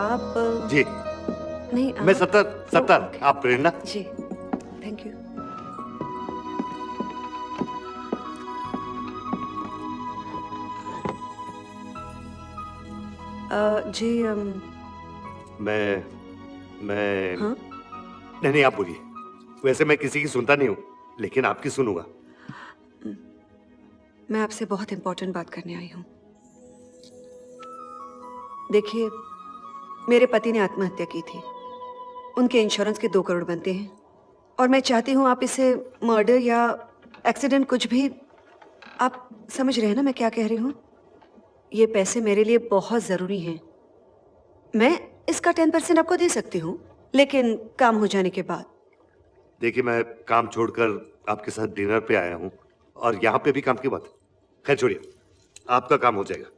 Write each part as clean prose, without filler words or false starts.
आप जी नहीं मैं सत्तर आप प्रेरणा जी थैंक यू। जी मैं हाँ नहीं आप बोलिए। वैसे मैं किसी की सुनता नहीं हूँ लेकिन आपकी सुनूंगा। मैं आपसे बहुत इंपॉर्टेंट बात करने आई हूँ। देखिए मेरे पति ने आत्महत्या की थी। उनके इंश्योरेंस के 2 करोड़ बनते हैं और मैं चाहती हूँ आप इसे मर्डर या एक्सीडेंट कुछ भी, आप समझ रहे हैं ना मैं क्या कह रही हूँ। ये पैसे मेरे लिए बहुत ज़रूरी हैं। मैं इसका 10% आपको दे सकती हूँ लेकिन काम हो जाने के बाद। देखिए मैं काम छोड़कर आपके साथ डिनर पे आया हूँ और यहाँ पे भी काम की बात। खैर छोड़िए आपका काम हो जाएगा।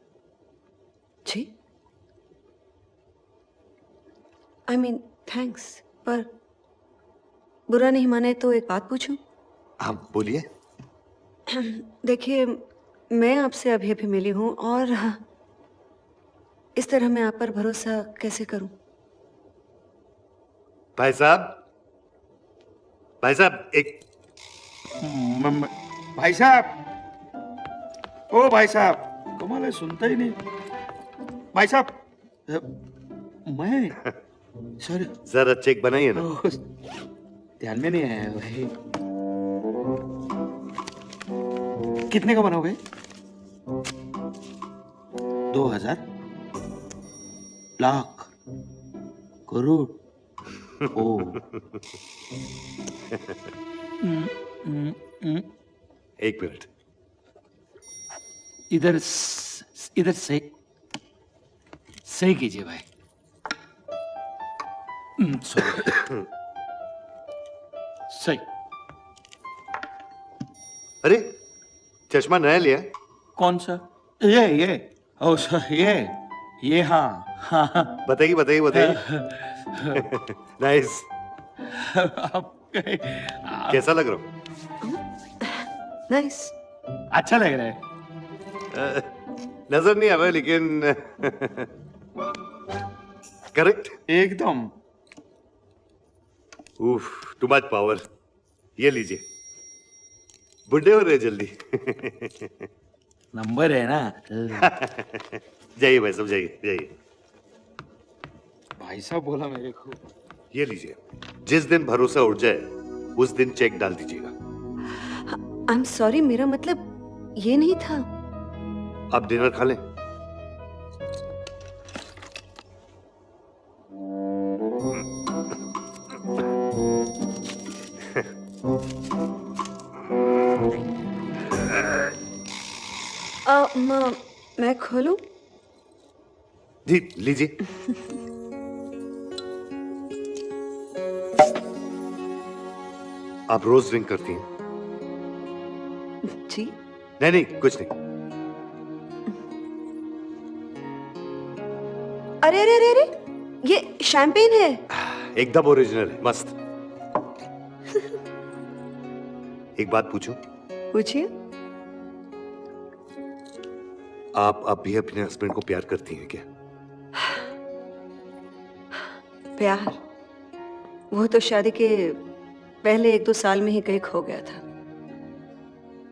जी आई मीन थैंक्स, पर बुरा नहीं माने तो एक बात पूछूं? हाँ बोलिए। देखिए मैं आपसे अभी अभी मिली हूँ और इस तरह मैं आप पर भरोसा कैसे करूं? भाई साहब एक भाई साहब, ओ भाई साहब, कमाल है सुनता ही नहीं। भाई साहब मैं सर जरा चेक बनाइए ना। ध्यान में नहीं आया भाई। कितने का बनाओगे? 2000 लाख करोड़ ओ एक मिनट इधर इधर से सही कीजिए भाई। सॉरी सही। अरे चश्मा नया लिया? कौन सा? ये ओ सर ये हाँ हाँ बताइए। नाइस। कैसा लग रहा हूँ? नाइस। अच्छा लग रहा है। नजर नहीं आ रहा लेकिन करेक्ट एकदम। उफ टू मच पावर। ये लीजिए बुढ़े हो रहे जल्दी। नंबर है ना। जाइए भाई साहब जाइए। भाई साहब बोला मेरे को। ये लीजिए जिस दिन भरोसा उठ जाए उस दिन चेक डाल दीजिएगा। आई एम सॉरी, मेरा मतलब ये नहीं था। आप डिनर खा लें। मैं खोलूं? जी लीजिए। आप रोज ड्रिंक करती हैं? जी नहीं कुछ नहीं। अरे ये शैंपेन है। एकदम ओरिजिनल है, मस्त। एक बात पूछूं? पूछिए। आप अब भी अपने हस्बैंड को प्यार करती हैं क्या? प्यार? वो तो शादी के पहले 1-2 साल में ही कहीं खो गया था,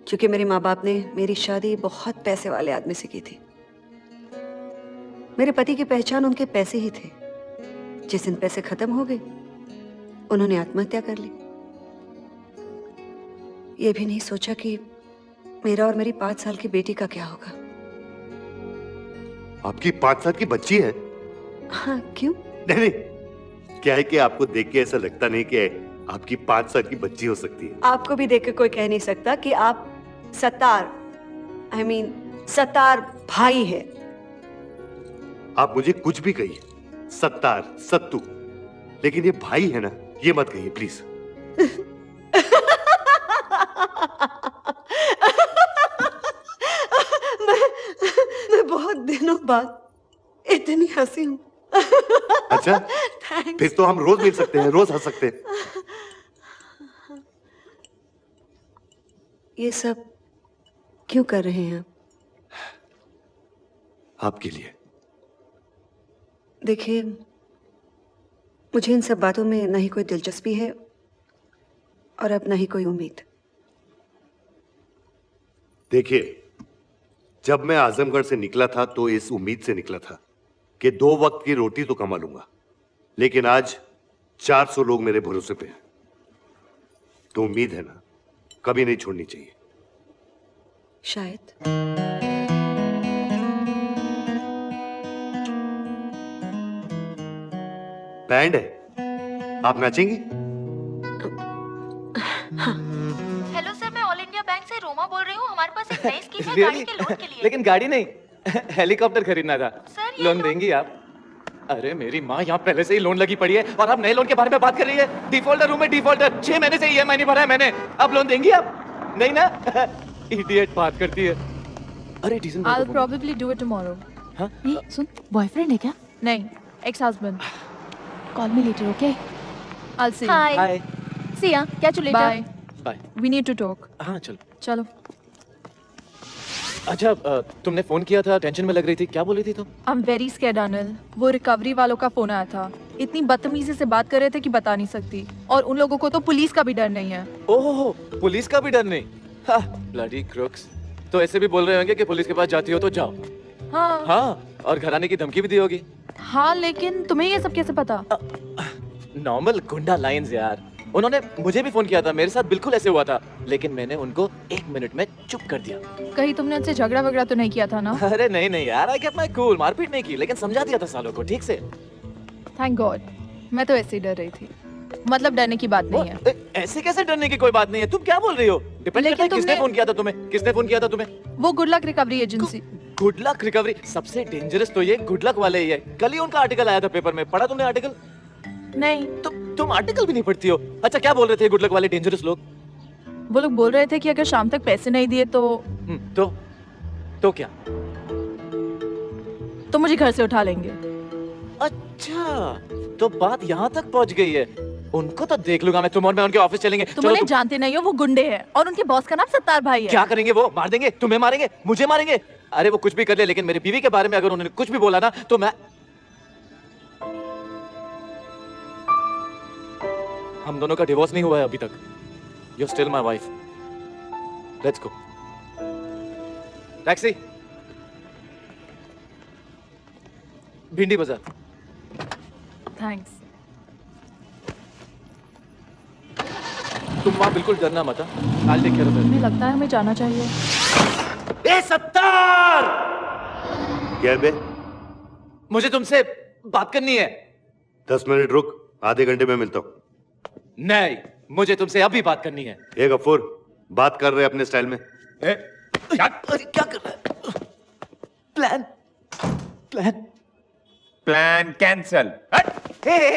क्योंकि मेरे माँ बाप ने मेरी शादी बहुत पैसे वाले आदमी से की थी। मेरे पति की पहचान उनके पैसे ही थे। जिस दिन पैसे खत्म हो गए उन्होंने आत्महत्या कर ली। ये भी नहीं सोचा कि मेरा और मेरी 5 साल की बेटी का क्या होगा। आपकी 5 साल की बच्ची है? हाँ क्यों? नहीं क्या है कि आपको देख के ऐसा लगता नहीं कि आपकी 5 साल की बच्ची हो सकती है। आपको भी देख के कोई कह नहीं सकता कि आप सत्तार भाई है। आप मुझे कुछ भी कहिए, सत्तार सत्तू, लेकिन ये भाई है ना, ये मत कहिए प्लीज। मैं बहुत दिनों बाद इतनी हंसी हूं। अच्छा फिर तो हम रोज मिल सकते हैं, रोज हंस सकते हैं। ये सब क्यों कर रहे हैं आप? आपके लिए। देखिए, मुझे इन सब बातों में ना ही कोई दिलचस्पी है और अब ना ही कोई उम्मीद। देखिए, जब मैं आजमगढ़ से निकला था तो इस उम्मीद से निकला था कि 2 वक्त की रोटी तो कमा लूंगा, लेकिन आज 400 लोग मेरे भरोसे पे हैं। तो उम्मीद है ना, कभी नहीं छोड़नी चाहिए। शायद। बैंड है, आप नाचेंगी? हेलो सर, मैं ऑल इंडिया बैंक से रोमा बोल रही हूँ। हमारे पास एक नई स्कीम है Really? गाड़ी के लोन के लिए। लेकिन गाड़ी नहीं, हेलीकॉप्टर खरीदना था। सर, ये लोन लोन- देंगी आप? अरे मेरी माँ, यहाँ पहले से ही लोन लगी पड़ी है और आप नए लोन के बारे में बात कर रही है। डिफॉल्टर हूँ मैं, डिफॉल्टर। 6 महीने से ईएमआई नहीं भरा है मैंने। अब लोन देंगी आप? नहीं ना? इडियट बात करती है। अरे diesel I'll probably do it tomorrow. हाँ? ये सुन, बॉयफ्रेंड है क्या? नहीं, ex husband. Call me later, okay? I'll see you. Hi hi Siya, catch you later. Bye. Bye. We need to talk. हाँ चलो। चलो. अच्छा, तुमने फोन किया था, टेंशन में लग रही थी, क्या बोल रही थी तुम? I'm very scared, Anil. वो रिकवरी वालों का फोन आया था. इतनी बदतमीजी से बात कर रहे थे कि बता नहीं सकती. और उन लोगों को तो पुलिस का भी डर नहीं है. ओह, पुलिस का भी डर नहीं? Bloody crooks. तो ऐसे भी बोल रहे होंगे कि पुलिस के पास जाती हो तो जाओ। हाँ. हाँ, और घर आने की धमकी भी दी होगी। हाँ, लेकिन तुम्हें ये सब कैसे पता? नॉर्मल गुंडा लाइंस यार। उन्होंने मुझे भी फोन किया था, मेरे साथ बिल्कुल ऐसे हुआ था, लेकिन मैंने उनको 1 मिनट में चुप कर दिया। कहीं तुमने उनसे झगड़ा वगड़ा तो नहीं किया था ना? अरे नहीं नहीं यार, आई केप्ट माय कूल। मारपीट नहीं की, लेकिन समझा दिया था सालों को ठीक से। Thank God. मैं तो ऐसे ही डर रही थी. मतलब डरने की बात नहीं है. ऐसे कैसे डरने की कोई बात नहीं है? तुम क्या बोल रही हो? डिपेंड करता है किसने तुमने- फोन किया था तुम्हें। किसने फोन किया था तुम्हें? वो good luck recovery agency. Good luck recovery. सबसे डेंजरस तो ये गुड लक वाले ही है। कल ही उनका आर्टिकल आया था पेपर में, पढ़ा तुमने आर्टिकल? नहीं. तुम आर्टिकल भी नहीं पढ़ती हो। अच्छा, क्या बोल रहे थे गुड लक वाले डेंजरस लोग? वो लोग बोल रहे थे कि अगर शाम तक पैसे नहीं दिए तो क्या? तो मुझे घर से उठा लेंगे. अच्छा, तो बात यहाँ तक पहुँच गई है। उनको तो देख लूंगा मैं। तुम और मैं उनके ऑफिस चलेंगे। तुम चलो उन्हें जानते नहीं हो, वो गुंडे हैं और उनके बॉस का नाम सत्तार भाई है. क्या करेंगे वो? मार देंगे? तुम्हें मारेंगे? मुझे मारेंगे? अरे वो कुछ भी कर ले, लेकिन मेरी बीवी के बारे में अगर उन्होंने कुछ भी बोला ना तो मैं... हम दोनों का डिवोर्स नहीं हुआ है अभी तक। You still my wife. Let's go. Taxi. भिंडी बाजार। थैंक्स. तुम वहां बिल्कुल डरना मत। I'll take care of it. तुम्हें लगता है हमें जाना चाहिए? ए सत्तार! क्या बे? मुझे तुमसे बात करनी है। 10 मिनट रुक, आधे घंटे में मिलता हूँ। नहीं, मुझे तुमसे अभी बात करनी है। ए गफूर, बात कर रहे अपने स्टाइल में। क्या कर रहा है? Plan plan plan cancel.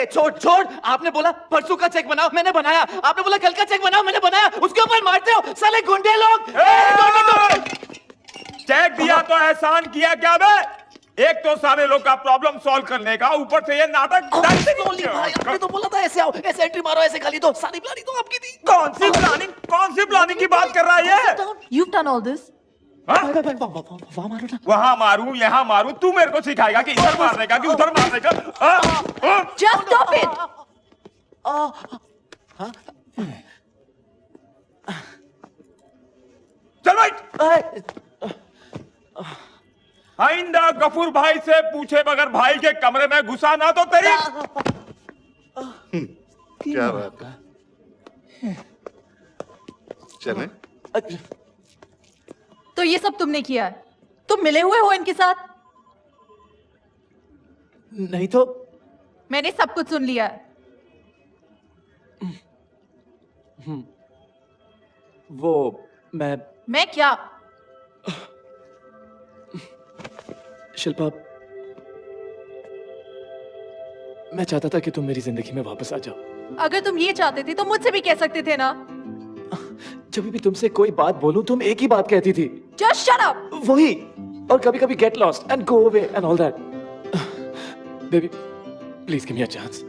छोड़ छोड़। आपने बोला परसों का चेक बनाओ, मैंने बनाया। आपने बोला कल का चेक बनाओ, मैंने बनाया। उसके ऊपर मारते हो साले गुंडे लोग। चेक दिया तो एहसान किया क्या बे? एक तो सारे लोग का प्रॉब्लम सॉल्व करने का, ऊपर से ये नाटक। भाई, आपने तो बोला था ऐसे आओ, ऐसे एंट्री मारो, ऐसे खाली दो। सारी प्लानिंग तो आपकी थी। कौन सी प्लानिंग की बात कर रहा है ये? You've done all this. वहां मारो ना। वहां मारूं, यहाँ मारूं, तू मेरे को सिखाएगा कि इधर मारने का कि उधर मारने का? Just stop it. चल भाई। आइंदा गफूर भाई से पूछे बगैर भाई के कमरे में घुसा ना तो तेरी। क्या बात है? चलें? तो ये सब तुमने किया है? तुम मिले हुए हो इनके साथ? नहीं तो मैंने सब कुछ सुन लिया है. वो मैं क्या? शिल्पा, मैं चाहता था कि तुम मेरी जिंदगी में वापस आ जाओ। अगर तुम ये चाहते थे तो मुझसे भी कह सकते थे ना. जब भी तुमसे कोई बात बोलूं तुम एक ही बात कहती थी, Just shut up. वही. और कभी कभी get lost and go away and all that. Baby please give me a chance.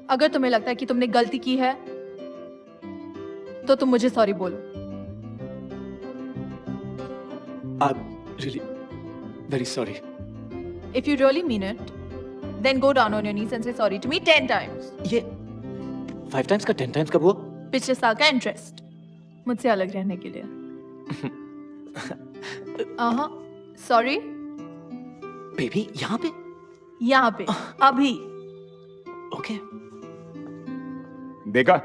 अगर तुम्हें लगता है कि तुमने गलती की है तो तुम मुझे सॉरी बोलो. I am really very sorry. If you really mean it, then go down on your knees and say sorry to me 10 times. ये 5 times का 10 times कब हुआ? पिछले साल का इंटरेस्ट मुझसे अलग रहने के लिए. सॉरी. बेबी यहाँ पे? यहाँ पे अभी. ओके. देखा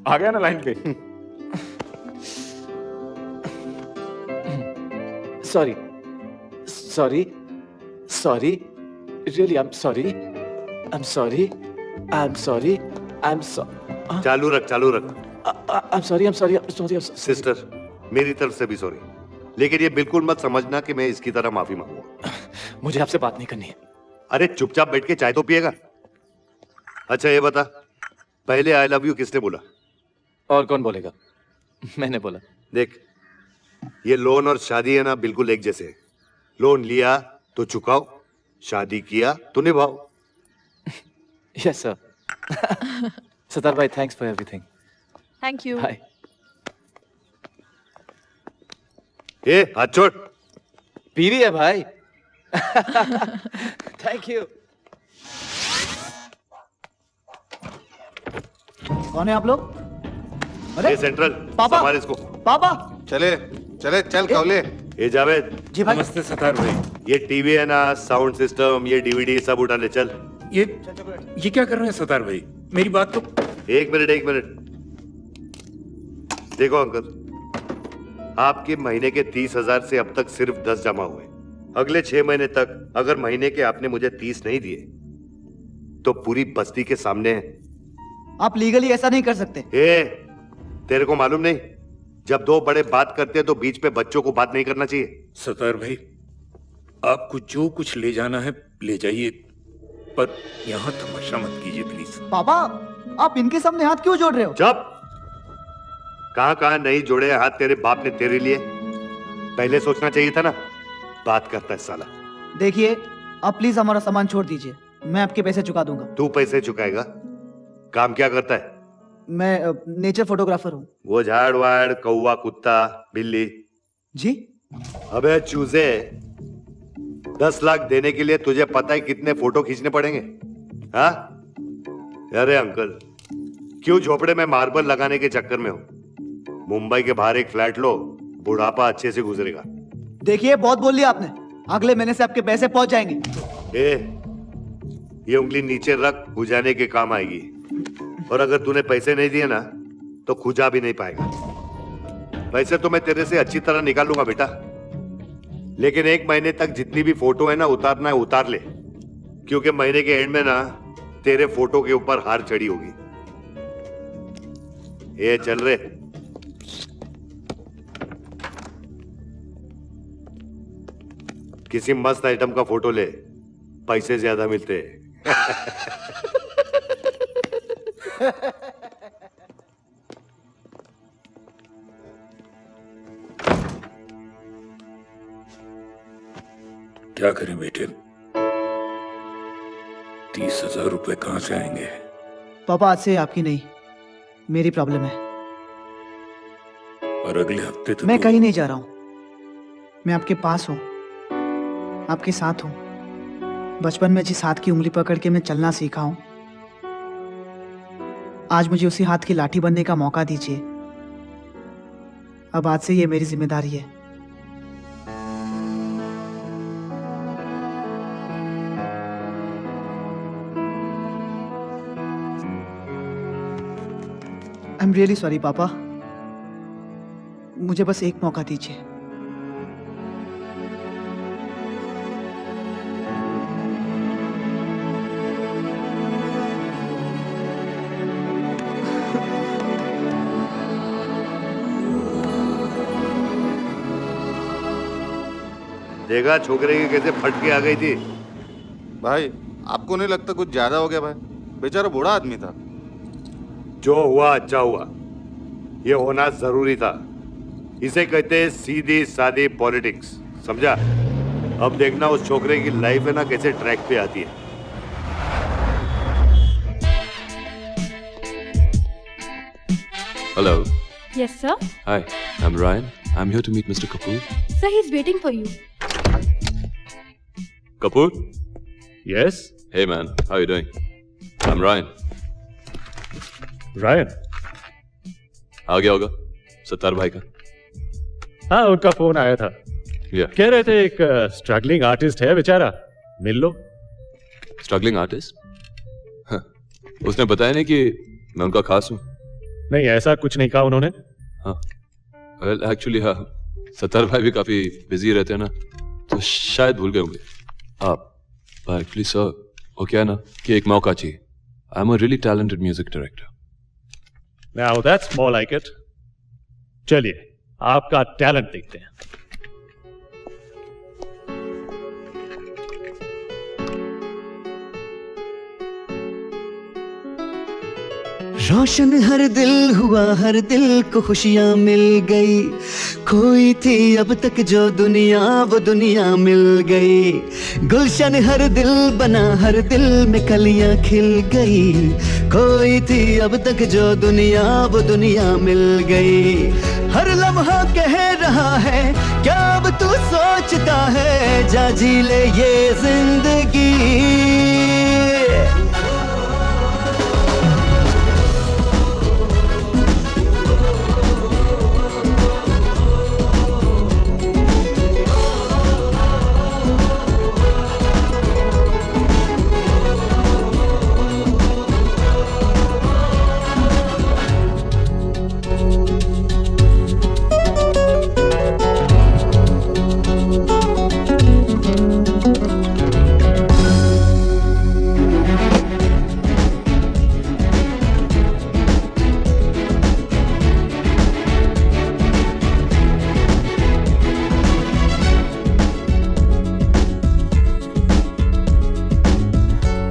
आ गया ना लाइन पे. Sorry. Sorry. Sorry. Really, I'm sorry. I'm sorry. I'm sorry. I'm sorry. चालू रख, चालू रख. I'm sorry. I'm sorry. I'm sorry. I'm sorry. Sister, मेरी तरफ से भी सॉरी, लेकिन ये बिल्कुल मत समझना कि मैं इसकी तरह माफी मांगूंगा. मुझे आपसे बात नहीं करनी है. अरे चुपचाप बैठ के चाय तो पिएगा. अच्छा ये बता, पहले आई लव यू किसने बोला? और कौन बोलेगा? मैंने बोला. देख, ये लोन और शादी है ना, बिल्कुल एक जैसे. लोन लिया तो चुकाओ, शादी किया तो निभाओ. Yes, sir. Sitar bhai, thanks for everything. Thank you. Bye. ए हाथ छोड़. पी रही है भाई. Thank you. कौन है आप लोग? ये सेंट्रल, पापा! संभाल इसको. पापा! चले चले चल कौले. ए जावेद, जी भाई. नमस्ते सतार भाई. ये टीवी है ना, साउंड सिस्टम, ये डीवीडी सब उठा ले. चल. ये क्या कर रहे हैं सतार भाई? मेरी बात तो. एक मिनट, एक मिनट. देखो अंकल, आपके महीने के 30,000 से अब तक सिर्फ 10 जमा हुए. अगले 6 महीने तक अगर महीने के आपने मुझे 30 नहीं दिए तो पूरी बस्ती के सामने. आप लीगली ऐसा नहीं कर सकते. ए, तेरे को मालूम नहीं, जब दो बड़े बात करते हैं तो बीच में बच्चों को बात नहीं करना चाहिए. सतार भाई, आपको जो कुछ ले जाना है ले जाइए, पर यहाँ तमाशा मत कीजिए प्लीज. पापा, आप इनके सामने हाथ क्यों जोड़ रहे हो? चुप. कहां नहीं जोड़े हाथ तेरे बाप ने तेरे लिए. पहले सोचना चाहिए था ना. बात करता है साला. देखिए, आप प्लीज हमारा सामान छोड़ दीजिए. मैं आपके पैसे चुका दूंगा. तू पैसे चुकाएगा? काम क्या करता है? मैं नेचर फोटोग्राफर हूँ. वो झाड़ वाड़, कौवा, कुत्ता, बिल्ली. जी? अबे चूजे, 10 लाख देने के लिए तुझे पता है कितने फोटो खींचने पड़ेंगे? हाँ? अरे अंकल, क्यों झोपड़े में मार्बल लगाने के चक्कर में हो? मुंबई के बाहर एक फ्लैट लो, बुढ़ापा अच्छे से गुजरेगा. देखिए, बहुत बोल लिया आपने. अगले महीने से आपके पैसे पहुंच जाएंगे. ए, ये उंगली नीचे रख, बुझाने के काम आएगी. और अगर तूने पैसे नहीं दिए ना तो खुजा भी नहीं पाएगा. पैसे तो मैं तेरे से अच्छी तरह निकालूंगा बेटा, लेकिन 1 महीने तक जितनी भी फोटो है ना उतारना है उतार ले, क्योंकि महीने के एंड में ना तेरे फोटो के ऊपर हार चढ़ी होगी. ये चल रे. किसी मस्त आइटम का फोटो ले, पैसे ज्यादा मिलते हैं. क्या करें बेटे, 30,000 रुपए कहां से आएंगे? पापा, आज से आपकी नहीं, मेरी प्रॉब्लम है. और अगले हफ्ते तो मैं कहीं नहीं जा रहा हूं. मैं आपके पास हूं, आपके साथ हूं. बचपन में जिस हाथ की उंगली पकड़ के मैं चलना सीखा हूं, आज मुझे उसी हाथ की लाठी बनने का मौका दीजिए. अब आज से ये मेरी जिम्मेदारी है. आई एम रियली सॉरी पापा. मुझे बस एक मौका दीजिए. देखा छोकरे की कैसे फट के आ गई थी. भाई, आपको नहीं लगता कुछ ज्यादा हो गया? भाई बेचारा बूढ़ा आदमी था. जो हुआ अच्छा हुआ, ये होना जरूरी था. इसे कहते हैं सीधी सादी पॉलिटिक्स, समझा? अब देखना उस छोकरे की लाइफ है ना कैसे ट्रैक पे आती है. Hello. Yes, sir. Hi, I'm Ryan. I'm here to meet Mr. Kapoor. Sir, he's waiting for you. Kapoor? Yes, Hey man, how you doing? I'm Ryan. Ryan. आ गया होगा सत्तार भाई का. हाँ, उनका फोन आया था. Yeah. कह रहे थे एक स्ट्रगलिंग आर्टिस्ट है बेचारा, मिल लो. Struggling artist? उसने बताया नहीं कि मैं उनका खास हूँ. नहीं, ऐसा कुछ नहीं कहा उन्होंने. हाँ. Well, actually हाँ. सत्तार भाई भी काफी बिजी रहते हैं ना, तो शायद भूल गए होंगे. आप एक्चुअली सर वो क्या है ना कि एक मौका चाहिए. I am a really talented music director. Now that's more like it. चलिए, आपका टैलेंट देखते हैं. रोशन हर दिल हुआ, हर दिल को खुशियाँ मिल गई. खोई थी अब तक जो दुनिया, वो दुनिया मिल गई. गुलशन हर दिल बना, हर दिल में कलियाँ खिल गई. खोई थी अब तक जो दुनिया, वो दुनिया मिल गई. हर लम्हा कह रहा है क्या अब तू सोचता है, जा जी ले ये जिंदगी.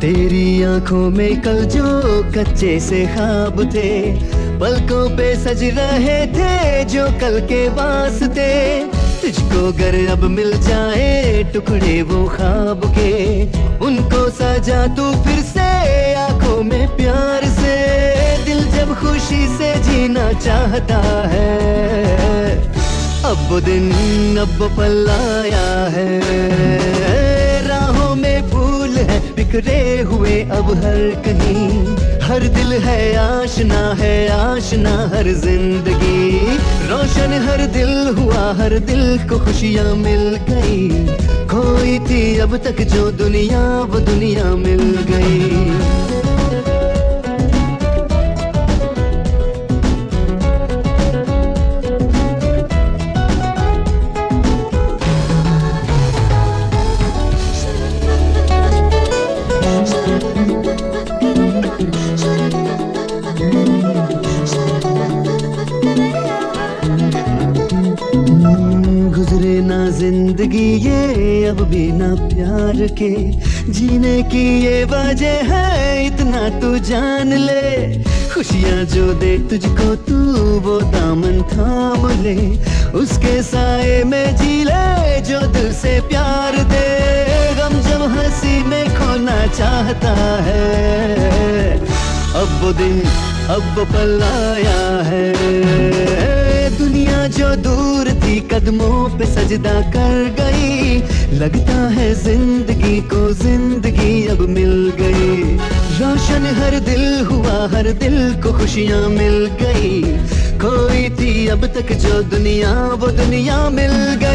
तेरी आंखों में कल जो कच्चे से ख्वाब थे, पलकों पे सज रहे थे जो कल के वास्ते. तुझको गर अब मिल जाए टुकड़े वो ख्वाब के, उनको सजा तू फिर से आंखों में प्यार से. दिल जब खुशी से जीना चाहता है, अब वो दिन अब वो पल आया है. राहों में फूल है बिखरे हुए अब हर कहीं, हर दिल है आशना हर जिंदगी. रोशन हर दिल हुआ, हर दिल को खुशियाँ मिल गई. खोई थी अब तक जो दुनिया, वो दुनिया मिल गई. गुजरे ना जिंदगी ये अब बिना प्यार के, जीने की ये वजह है इतना तू जान ले. खुशियाँ जो दे तुझको तू वो दामन थाम ले, उसके साए में जी ले जो दिल से प्यार दे. गम जब हंसी में खोना चाहता है, अब वो दिन अब वो पल आया है. दुनिया जो दूर थी कदमों पे सजदा कर गई, लगता है जिंदगी को जिंदगी अब मिल गई. रोशन हर दिल हुआ, हर दिल को खुशियाँ मिल गई. खोई थी अब तक जो दुनिया, वो दुनिया मिल गई.